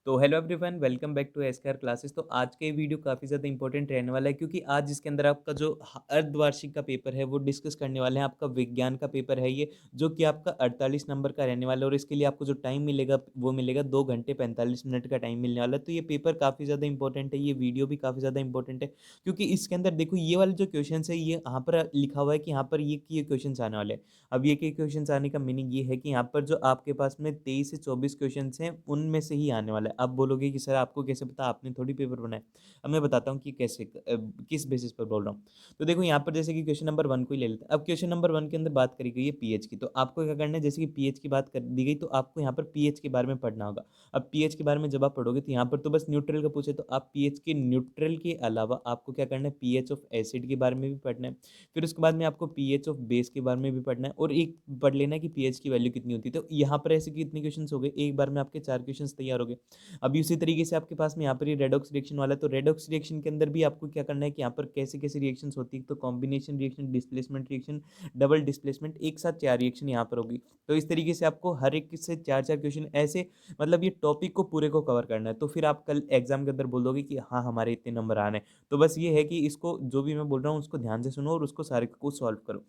तो hello everyone, welcome back to SKR classes. तो आज के वीडियो काफ़ी ज़्यादा इंपॉर्टेंट रहने वाला है क्योंकि आज इसके अंदर आपका जो अर्धवार्षिक का पेपर है वो डिस्कस करने वाले हैं। आपका विज्ञान का पेपर है ये, जो कि आपका 48 नंबर का रहने वाला है और इसके लिए आपको जो टाइम मिलेगा वो मिलेगा 2 घंटे 45 मिनट का टाइम मिलने वाला है। तो ये पेपर काफ़ी ज़्यादा इंपॉर्टेंट है, ये वीडियो भी काफ़ी ज़्यादा इंपॉर्टेंट है क्योंकि इसके अंदर देखो ये वाले जो क्वेश्चन है ये यहाँ पर लिखा हुआ है कि यहाँ पर ये क्वेश्चन आने वाले हैं। अब ये के क्वेश्चन आने का मीनिंग ये है कि यहाँ पर जो आपके पास में 23 से 24 क्वेश्चन हैं उनमें से ही आने वाला है। आप बोलोगे कि सर आपको कैसे पता, आपने थोड़ी पेपर बनाया। अब मैं बताता हूँ कि कैसे किस बेसिस पर बोल रहा हूँ। तो देखो यहाँ पर जैसे कि क्वेश्चन नंबर 1 को ही ले लेते हैं। अब क्वेश्चन नंबर 1 के अंदर बात करी गई है पीएच की। तो आपको क्या करना है, जैसे कि पीएच की बात कर दी गई तो आपको यहाँ पर पीएच के बारे में पढ़ना होगा। अब पीएच के बारे में जब आप पढ़ोगे तो यहाँ पर तो बस न्यूट्रल का पूछे तो आप पीएच के न्यूट्रल के अलावा आपको क्या करना है, पीएच ऑफ एसिड के बारे में भी पढ़ना है। फिर उसके बाद में आपको पीएच ऑफ बेस के बारे में भी पढ़ना है और एक पढ़ लेना है कि पीएच की वैल्यू कितनी होती है। तो यहाँ पर ऐसे कितने क्वेश्चन हो गए, एक बार में आपके 4 क्वेश्चन तैयार हो गए। अभी उसी तरीके से आपके पास में यहाँ पर ये रेडॉक्स रिएक्शन वाला है। तो रेडॉक्स रिएक्शन के अंदर भी आपको क्या करना है कि यहाँ पर कैसे कैसे रिएक्शंस होती है। तो combination reaction, displacement reaction, double displacement, एक साथ 4 रिएक्शन यहाँ पर होगी। तो इस तरीके से आपको हर एक से 4 4 क्वेश्चन ऐसे, मतलब ये टॉपिक को पूरे को कवर करना है। तो फिर आप कल एग्जाम के अंदर बोल दोगे कि हाँ हमारे इतने नंबर आने हैं। तो बस ये है कि इसको जो भी मैं बोल रहा हूँ उसको ध्यान से सुनो और उसको सारे को सॉल्व करो।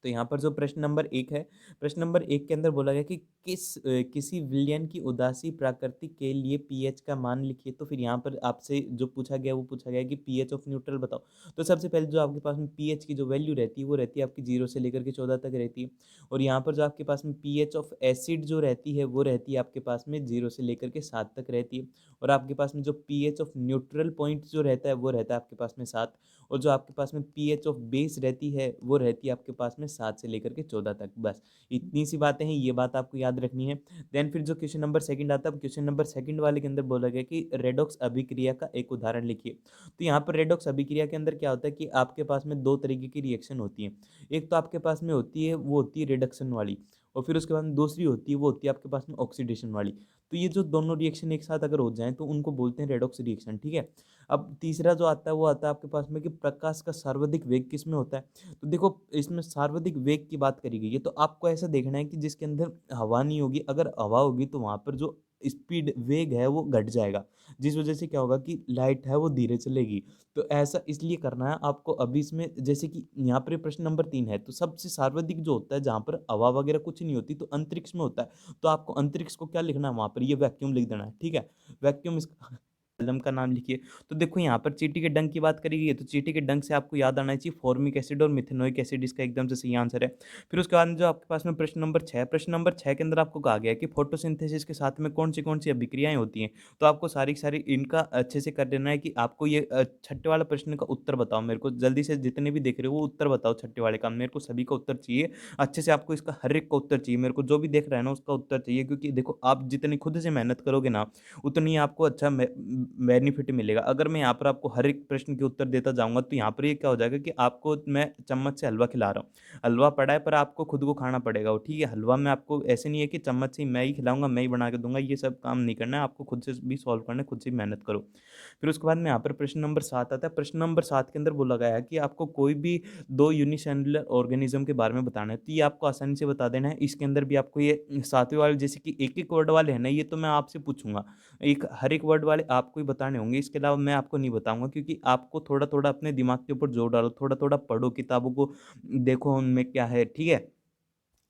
तो यहाँ पर जो प्रश्न नंबर 1 है, प्रश्न नंबर 1 के अंदर बोला गया कि किसी विलयन की उदासी प्रकृति के लिए पीएच का मान लिखिए। तो फिर यहाँ पर आपसे जो पूछा गया वो पूछा गया कि पीएच ऑफ न्यूट्रल बताओ। तो सबसे पहले जो आपके पास में पीएच की जो वैल्यू रहती है वो रहती है आपकी 0 से लेकर के 14 तक रहती है। और यहाँ पर जो आपके पास में पीएच ऑफ एसिड जो रहती है वो रहती है आपके पास में 0 से लेकर के 7 तक रहती है। और आपके पास में जो पीएच ऑफ न्यूट्रल पॉइंट जो रहता है वो रहता है आपके पास में 7। और जो आपके पास में पीएच ऑफ बेस रहती है वो रहती है आपके पास में 7 से लेकर के 14 तक। बस इतनी सी बातें हैं, ये बात आपको याद रखनी है। देन फिर जो क्वेश्चन नंबर सेकंड आता है, क्वेश्चन नंबर सेकंड वाले के अंदर बोला गया कि रेडॉक्स अभिक्रिया का एक उदाहरण लिखिए। तो यहाँ पर रेडॉक्स अभिक्रिया के अंदर क्या होता है कि आपके पास में दो तरीके की रिएक्शन होती है। एक तो आपके पास में होती है वो होती है रिडक्शन वाली, और फिर उसके बाद में दूसरी होती है वो होती है आपके पास में ऑक्सीडेशन वाली। तो ये जो दोनों रिएक्शन एक साथ अगर हो जाएं तो उनको बोलते हैं रेडॉक्स रिएक्शन, ठीक है। अब तीसरा जो आता है वो आता है आपके पास में कि प्रकाश का सर्वाधिक वेग किस में होता है। तो देखो इसमें सर्वाधिक वेग की बात करी गई है, तो आपको ऐसा देखना है कि जिसके अंदर हवा नहीं होगी, अगर हवा होगी तो वहां पर जो स्पीड वेग है वो घट जाएगा, जिस वजह से क्या होगा कि लाइट है वो धीरे चलेगी। तो ऐसा इसलिए करना है आपको। अभी इसमें जैसे कि यहाँ पर प्रश्न नंबर 3 है, तो सबसे सर्वाधिक जो होता है जहां पर हवा वगैरह कुछ नहीं होती तो अंतरिक्ष में होता है। तो आपको अंतरिक्ष को क्या लिखना है, वहां पर ये वैक्यूम लिख देना है, ठीक है। वैक्यूम इसका एल्बम का नाम लिखिए। तो देखो यहाँ पर चींटी के डंक की बात करी गई है, तो चींटी के डंक से आपको याद आना चाहिए फॉर्मिक एसिड और मिथेनोइक एसिड, इसका एकदम से सही आंसर है। फिर उसके बाद में जो आपके पास में प्रश्न नंबर 6, प्रश्न नंबर 6 के अंदर आपको कहा गया है कि फोटोसिंथेसिस के साथ में कौन सी अभिक्रियाएं होती हैं। तो आपको सारी की सारी इनका अच्छे से कर देना है कि आपको ये छठे वाला प्रश्न का उत्तर बताओ मेरे को जल्दी से, जितने भी देख रहे हो वो उत्तर बताओ छठे वाले का, मेरे को सभी का उत्तर चाहिए। अच्छे से आपको इसका हर एक का उत्तर चाहिए, मेरे को जो भी देख रहा है ना उसका उत्तर चाहिए, क्योंकि देखो आप जितनी खुद से मेहनत करोगे ना उतनी आपको अच्छा बेनिफिट मिलेगा। अगर मैं यहाँ पर आपको हर एक प्रश्न के उत्तर देता जाऊंगा तो यहाँ पर ये क्या हो जाएगा कि आपको मैं चम्मच से हलवा खिला रहा हूँ। हलवा पड़ा है पर आपको खुद को खाना पड़ेगा वो, ठीक है। हलवा में आपको ऐसे नहीं है कि चम्मच से ही मैं ही खिलाऊंगा मैं ही बना के दूंगा, ये सब काम नहीं करना है, आपको खुद से भी सॉल्व करना है, खुद से भी मेहनत करो। फिर उसके बाद में यहाँ पर प्रश्न नंबर 7 आता है। प्रश्न नंबर 7 के अंदर बोला गया है कि आपको कोई भी दो यूनिसेलुलर ऑर्गेनिज्म के बारे में बताना है, तो ये आपको आसानी से बता देना है। इसके अंदर भी आपको ये सातवें वाले जैसे कि एक एक वर्ड वाले हैं ना, ये तो मैं आपसे पूछूंगा, एक हर एक वर्ड वाले आपको ही बताने होंगे, इसके अलावा मैं आपको नहीं बताऊंगा, क्योंकि आपको थोड़ा थोड़ा अपने दिमाग के ऊपर जोर डालो, थोड़ा थोड़ा पढ़ो किताबों को, देखो उनमें क्या है, ठीक है।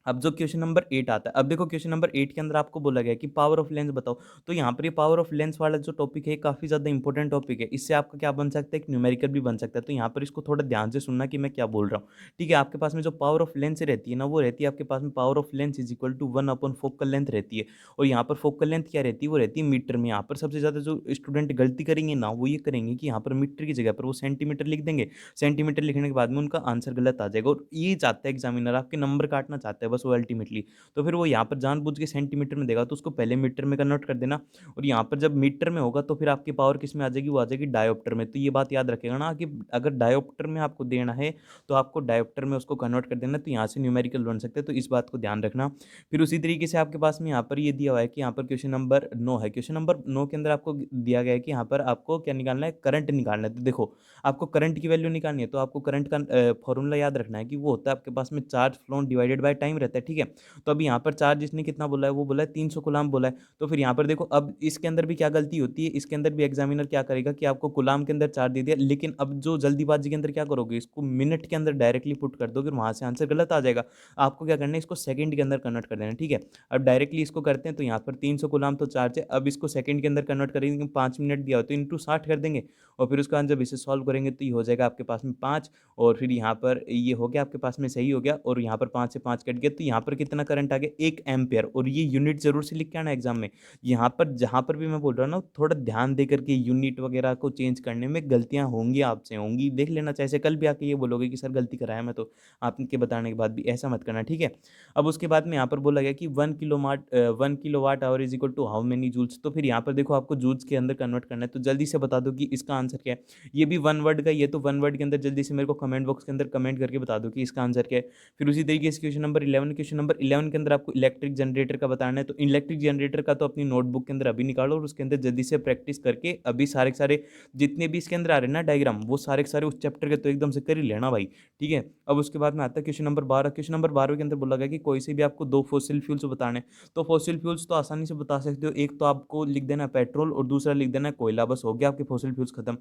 अब जो क्वेश्चन नंबर 8 आता है, अब देखो क्वेश्चन नंबर 8 के अंदर आपको बोला गया है कि पावर ऑफ लेंस बताओ। तो यहाँ पर ये पावर ऑफ लेंस वाला जो टॉपिक है काफी ज्यादा इंपॉर्टेंट टॉपिक है, इससे आपका क्या बन सकता है, एक न्यूमेरिकल भी बन सकता है। तो यहाँ पर इसको थोड़ा ध्यान से सुनना कि मैं क्या बोल रहा हूँ, ठीक है। आपके पास में जो पावर ऑफ लेंस रहती है ना, वो रहती है आपके पास में power of lens is equal to 1 upon focal length रहती है। और यहाँ पर फोकल लेंथ क्या रहती है, वो रहती है मीटर में। यहाँ पर सबसे ज्यादा जो स्टूडेंट गलती करेंगे ना वो ये करेंगे कि यहाँ पर मीटर की जगह पर वो सेंटीमीटर लिख देंगे। सेंटीमीटर लिखने के बाद में उनका आंसर गलत आ जाएगा, और ये चाहता है एग्जामिनर, आपके नंबर काटना चाहता है बस वो अल्टीमेटली। तो फिर वो यहाँ पर जानबूझ के सेंटीमीटर में देगा, तो उसको पहले मीटर में कन्वर्ट कर देना। और यहाँ पर जब मीटर में होगा तो फिर आपकी पावर किस में आ जाएगी, वो आ जाएगी डायोप्टर में। तो ये बात याद रखेगा ना कि अगर डायोप्टर में आपको देना है तो आपको डायोप्टर में उसको कन्वर्ट कर देना, तो यहाँ से न्यूमेरिकल बन सकते हैं, तो इस बात को ध्यान रखना। फिर उसी तरीके से आपके पास में यहाँ पर ये दिया हुआ है कि यहाँ पर क्वेश्चन नंबर 9 है। क्वेश्चन नंबर 9 के अंदर आपको दिया गया है कि यहाँ पर आपको क्या निकालना है, करंट निकालना है। तो देखो आपको करंट की वैल्यू निकालनी है, तो आपको करंट का फॉर्मूला याद रखना है कि वो होता है आपके पास में charge phloem divided by time रहता है, ठीक है। तो अब यहाँ पर चार्ज इसने कितना बोला है, वो बोला है 300 कूलाम बोला है। तो फिर यहाँ पर देखो अब इसके अंदर भी क्या गलती होती है, इसके अंदर भी एग्जामिनर क्या करेगा कि आपको कूलाम के अंदर चार्ज दे दिया, लेकिन अब जो जल्दीबाजी के अंदर क्या करोगे, इसको मिनट के अंदर डायरेक्टली पुट कर दोगे, वहां से आंसर गलत आ जाएगा। आपको क्या करना है, इसको सेकंड के अंदर कन्वर्ट कर देना, ठीक है। अब डायरेक्टली इसको करते हैं तो यहाँ पर 300 गुलाम तो चार्ज है, अब इसको सेकंड के अंदर कन्वर्ट करेंगे, 5 मिनट दिया हो तो इंटू 60 कर देंगे, और फिर उसके बाद जब इसे सॉल्व करेंगे तो ये हो जाएगा आपके पास में 5, और फिर यहाँ पर ये हो गया आपके पास में सही हो गया, और यहाँ पर 5 से 5 कट गया, तो यहाँ पर कितना करंट आ गया, 1 एम्पियर। और ये यूनिट जरूर से लिख के आना एग्जाम में। यहाँ पर जहाँ पर भी मैं बोल रहा हूँ ना, थोड़ा ध्यान दे करके यूनिट वगैरह को चेंज करने में गलतियाँ होंगी, आपसे होंगी, देख लेना। चाहे कल भी आके ये बोलोगे कि सर गलती कराया मैं, तो आपके बताने के बाद भी ऐसा मत करना, ठीक है। अब उसके बाद में यहाँ पर बोला गया कि 1 kilowatt hour is equal to how many joules. तो फिर यहाँ पर देखो आपको जूल्स के अंदर कन्वर्ट करना है, तो जल्दी से बता दो कि इसका आंसर क्या है। ये भी वन वर्ड का, ये तो वन वर्ड के अंदर जल्दी से मेरे को कमेंट बॉक्स के अंदर कमेंट करके बता दो कि इसका आंसर क्या है। फिर उसी तरीके से क्वेश्चन नंबर 11 के अंदर आपको इलेक्ट्रिक जनरेटर का बताना है। तो इलेक्ट्रिक जनरेटर का तो अपनी नोटबुक के अंदर अभी निकालो, और उसके अंदर जल्दी से प्रैक्टिस करके अभी सारे के सारे जितने भी इसके अंदर आ रहे हैं ना डायग्राम, वो सारे के सारे उस चैप्टर के तो एकदम से कर ही लेना भाई, ठीक है। अब उसके बाद में आता है क्वेश्चन नंबर 12। क्वेश्चन नंबर 12 के अंदर बोला गया कि कोई से भी आपको 2 फॉसिल फ्यूल्स बताने। तो फॉसिल फ्यूल्स तो आसानी से बता सकते हो, एक तो आपको लिख देना है पेट्रोल और दूसरा लिख देना है कोयला, बस हो गया आपके फॉसिल फ्यूल्स खत्म।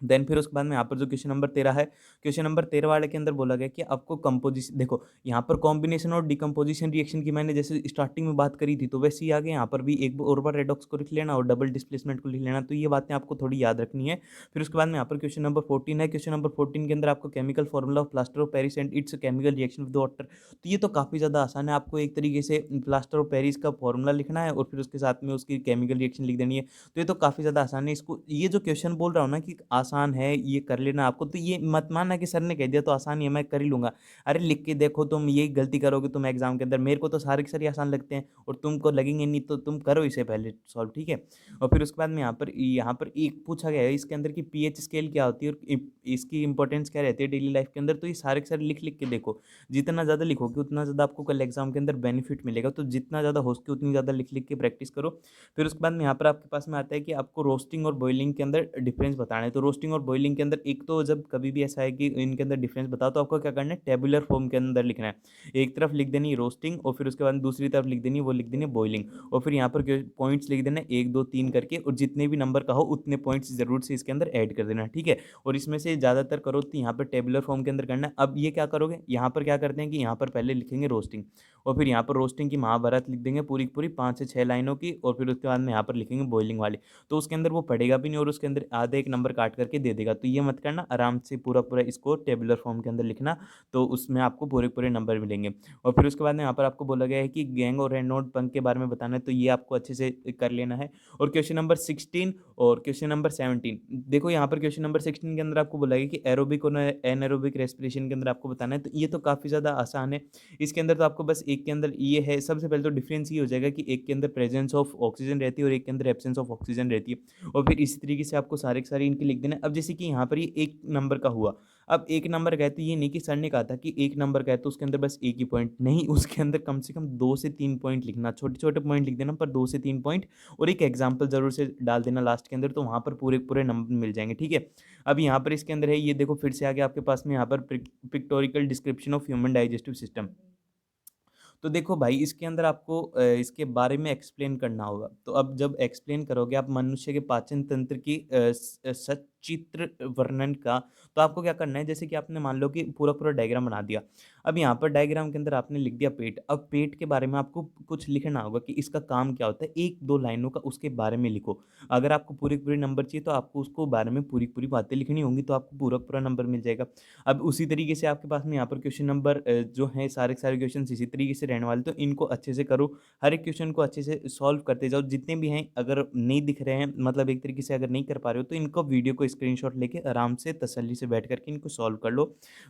देन फिर उसके बाद में यहाँ पर जो क्वेश्चन नंबर 13 है, क्वेश्चन नंबर 13 वाले के अंदर बोला गया कि आपको कंपोजिशन, देखो यहाँ पर कॉम्बिनेशन और डिकम्पोजिशन रिएक्शन की मैंने जैसे स्टार्टिंग में बात करी थी, तो वैसे ही आगे यहाँ पर भी एक और बार रेडॉक्स को लिख लेना और डबल डिस्प्लेसमेंट को लिख लेना, तो ये बातें आपको थोड़ी याद रखनी है। फिर उसके बाद में यहाँ पर क्वेश्चन नंबर 14 है। क्वेश्चन नंबर 14 के अंदर आपको chemical formula of plaster of Paris and it's chemical reaction with water. तो ये तो काफ़ी ज़्यादा आसान है, आपको एक तरीके से प्लास्टर ऑफ पेरिस का फॉर्मूला लिखना है और फिर उसके साथ में उसकी केमिकल रिएक्शन लिख देनी है। तो ये तो काफ़ी ज़्यादा आसान है। इसको ये जो क्वेश्चन बोल रहा हूँ ना कि आसान है, ये कर लेना आपको, तो ये मत मानना कि सर ने कह दिया तो आसान ही है मैं कर ही लूंगा। अरे लिख के देखो, तुम यही गलती करोगे तुम एग्जाम के अंदर, मेरे को तो सारे के सारे आसान लगते हैं और तुमको लगेंगे नहीं, तो तुम करो इसे पहले सॉल्व, ठीक है। और फिर उसके बाद में यहाँ पर एक पूछा गया है इसके अंदर कि पीएच स्केल क्या होती है और इसकी इंपॉर्टेंस क्या रहती है डेली लाइफ के अंदर। तो ये सारे के सारे लिख लिख के देखो, जितना ज़्यादा लिखोगे उतना ज़्यादा आपको कल एग्जाम के अंदर बेनिफिट मिलेगा, तो जितना ज़्यादा हो सके उतनी ज़्यादा लिख लिख के प्रैक्टिस करो। फिर उसके बाद में यहाँ पर आपके पास में आता है कि आपको रोस्टिंग और बॉइलिंग के अंदर डिफरेंस बताना है। तो रोस्टिंग और बॉइलिंग के अंदर एक तो जब कभी भी ऐसा है कि इनके अंदर डिफरेंस बताओ, तो आपको क्या करना है, टेबुलर फॉर्म के अंदर लिखना है। एक तरफ लिख देनी रोस्टिंग और फिर उसके बाद दूसरी तरफ लिख देनी, वो लिख देनी बॉइलिंग, और फिर यहाँ पर पॉइंट्स लिख देना 1 2 3 करके, और जितने भी नंबर का हो उतने पॉइंट्स जरूर से इसके अंदर ऐड कर देना, ठीक है। और इसमें से ज़्यादातर करो तो यहाँ पर टेबुलर फॉर्म के अंदर करना है। अब ये क्या करोगे, यहाँ पर क्या करते हैं कि यहाँ पर पहले लिखेंगे रोस्टिंग, और फिर यहाँ पर रोस्टिंग की महाभारत लिख देंगे पूरी की पूरी 5 से 6 लाइनों की, और फिर उसके बाद में यहाँ पर लिखेंगे बॉइलिंग वाली। तो उसके अंदर वो पढ़ेगा भी नहीं और उसके अंदर आधे एक नंबर काट करके दे देगा। तो ये मत करना, आराम से पूरा पूरा इसको टेबुलर फॉर्म के अंदर लिखना, तो उसमें आपको पूरे पूरे नंबर मिलेंगे। और फिर उसके बाद में यहाँ पर आपको बोला गया है कि गैंग और रेनॉल्ड पंख के बारे में बताना है, तो ये आपको अच्छे से कर लेना है। और क्वेश्चन नंबर 16 और क्वेश्चन नंबर 17, देखो यहाँ पर क्वेश्चन नंबर 16 के अंदर आपको बोला गया कि एरोबिक और एनएरोबिक रेस्पिरेशन के अंदर आपको बताना है। तो ये तो काफ़ी ज़्यादा आसान है। इसके अंदर तो आपको बस एक के अंदर ये है, सबसे पहले तो डिफरेंस ये हो जाएगा कि एक के अंदर प्रेजेंस ऑफ ऑक्सीजन रहती है और एक के अंदर एब्सेंस ऑफ ऑक्सीजन रहती है, और फिर इसी तरीके से आपको सारे के सारे इनके लिख देना है। अब जैसे कि यहाँ पर ये 1 नंबर का हुआ, अब 1 नंबर का है तो ये नहीं कि सर ने कहा था कि 1 नंबर का है तो उसके अंदर बस एक ही पॉइंट नहीं, उसके अंदर कम से कम 2 से 3 पॉइंट लिखना, छोटे छोटे पॉइंट लिख देना पर 2 से 3 पॉइंट, और एक एग्जाम्पल जरूर से डाल देना लास्ट के अंदर, तो वहाँ पर पूरे पूरे नंबर मिल जाएंगे, ठीक है। अब यहाँ पर इसके अंदर है, ये देखो फिर से आगे आपके पास में यहाँ पर pictorial description of human digestive system. तो देखो भाई इसके अंदर आपको इसके बारे में एक्सप्लेन करना होगा, तो अब जब एक्सप्लेन करोगे आप मनुष्य के पाचन तंत्र की सचित्र वर्णन का, तो आपको क्या करना है, जैसे कि आपने मान लो कि पूरा पूरा डायग्राम बना दिया। अब यहाँ पर डायग्राम के अंदर आपने लिख दिया पेट, अब पेट के बारे में आपको कुछ लिखना होगा कि इसका काम क्या होता है, 1 2 लाइनों का उसके बारे में लिखो। अगर आपको पूरे पूरे नंबर चाहिए तो आपको उसको बारे में पूरी पूरी बातें लिखनी होंगी, तो आपको पूरा पूरा नंबर मिल जाएगा। अब उसी तरीके से आपके पास में यहाँ पर क्वेश्चन नंबर जो है सारे के सारे क्वेश्चन इसी तरीके से रहने वाले, तो इनको अच्छे से करो, हर एक क्वेश्चन को अच्छे से सॉल्व करते जाओ, जितने भी हैं अगर नहीं दिख रहे हैं, मतलब एक तरीके से अगर नहीं कर पा रहे हो, तो इनको वीडियो को स्क्रीनशॉट लेके आराम से तसल्ली से बैठ करके इनको सॉल्व कर लो,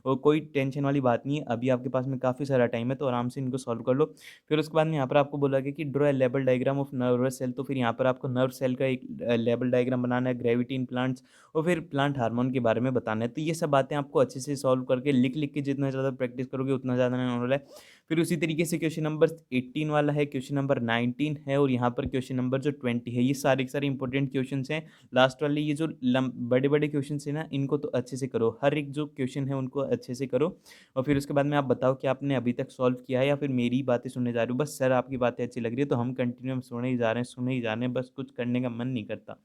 और कोई टेंशन वाली बात नहीं है, अभी आपके पास में काफ़ी सारा टाइम है, तो आराम से इनको सॉल्व कर लो। फिर उसके बाद में यहाँ पर आपको बोला गया कि draw a label diagram of nervous cell, तो फिर यहाँ पर आपको नर्व सेल का एक लेबल डायग्राम बनाना है, ग्रेविटी इन प्लांट्स, और फिर प्लांट हार्मोन के बारे में बताना है। तो ये सब बातें आपको अच्छे से सॉल्व करके लिख लिख के जितना ज़्यादा प्रैक्टिस करोगे उतना ज़्यादा नॉलेज है। फिर उसी तरीके से क्वेश्चन नंबर 18 वाला है, क्वेश्चन नंबर 19 है और यहाँ पर क्वेश्चन नंबर जो 20 है, ये सारे के सारे इंपॉर्टेंट क्वेश्चन हैं। लास्ट वाले ये जो बड़े बड़े क्वेश्चन है ना, इनको तो अच्छे से करो, हर एक जो क्वेश्चन है उनको अच्छे से करो। और फिर उसके बाद में आप बताओ कि आपने अभी तक सॉल्व किया है या फिर मेरी ही बातें सुनने जा रहे हो। बस सर आपकी बातें अच्छी लग रही है तो हम कंटिन्यू हम सुने ही जा रहे हैं, सुने ही जा रहे हैं, बस कुछ करने का मन नहीं करता।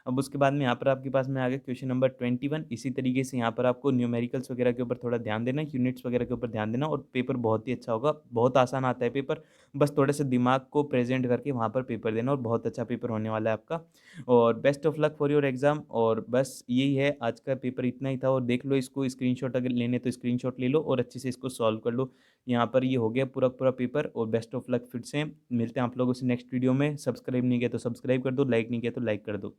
अब उसके बाद में यहाँ पर आपके पास में आ गया क्वेश्चन नंबर 21। इसी तरीके से यहाँ पर आपको न्यूमेरिकल्स वगैरह के ऊपर थोड़ा ध्यान देना, यूनिट्स वगैरह के ऊपर ध्यान देना, और पेपर बहुत ही अच्छा होगा, बहुत आसान आता है पेपर। बस थोड़े से दिमाग को प्रेजेंट करके वहाँ पर पेपर देना और बहुत अच्छा पेपर होने वाला है आपका। और best of luck for your exam. और बस यही है, आज का पेपर इतना ही था। और देख लो इसको, स्क्रीनशॉट अगर लेने तो स्क्रीनशॉट ले लो और अच्छे से इसको सॉल्व कर लो। यहाँ पर ये हो गया पूरा पूरा पेपर। और बेस्ट ऑफ लक, फिर से मिलते हैं आप लोगों से नेक्स्ट वीडियो में। सब्सक्राइब नहीं किया तो सब्सक्राइब कर दो, लाइक नहीं किया तो लाइक कर दो।